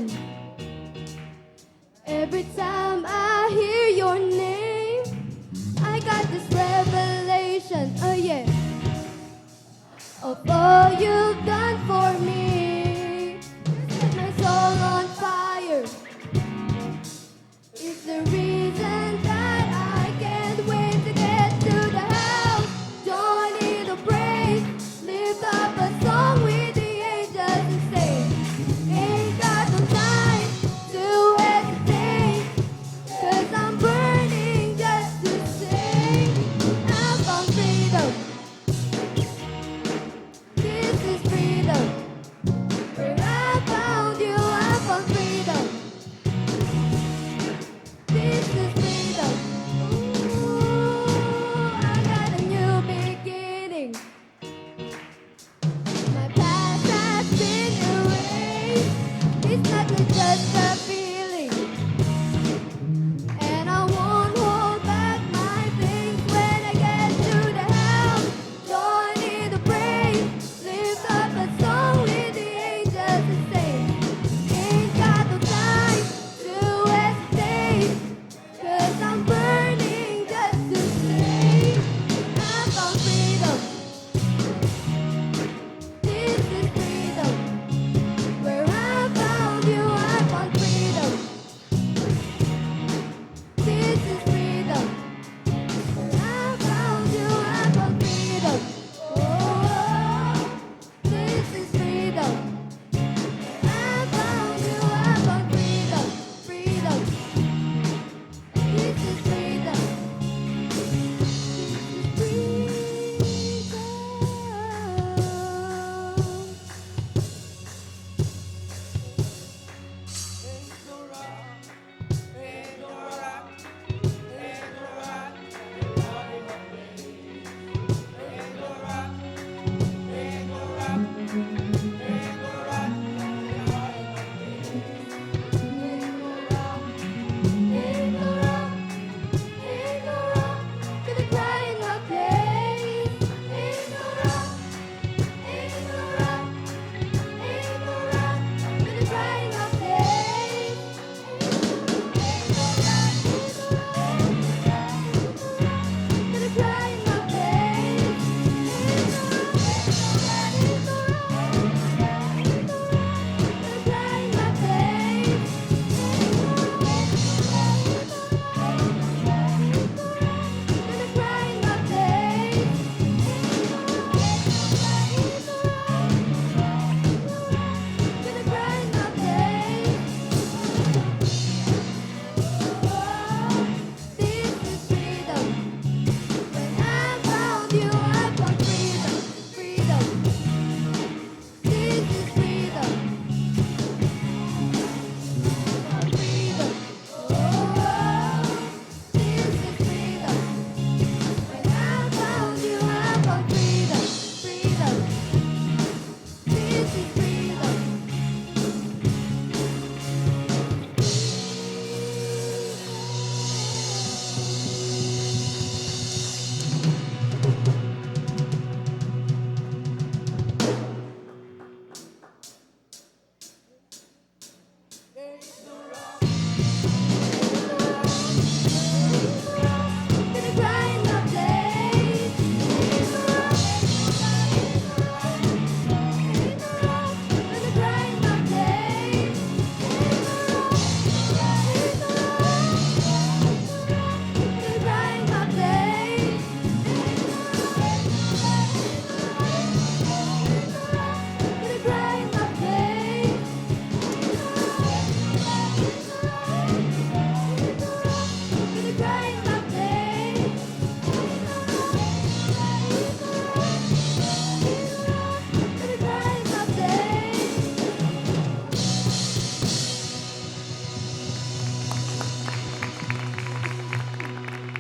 garden. Every time I hear your name, I got this revelation, oh yeah, of all you've done for me. Set my soul on fire. It's the reason that I can't wait to get to the house. Join in the praise, lift up a song with the angels and say, ain't got no time to hesitate, 'cause I'm burning just to say, I found freedom. This is freedom. Where I found you, I found freedom. This is freedom. Ooh, I got a new beginning. My past has been erased. It's not just a feeling. And I won't hold back my things when I get to the house. Join in the praise, lift up a song with the angels and say, ain't got no time to hesitate, 'cause I'm burning just to say, I found freedom. This is freedom. Where I found you, I found freedom. This is freedom. Where I found you, I found freedom. Oh, this is freedom. I found you, I found freedom. Freedom. This is freedom. This is freedom. Ain't no rock,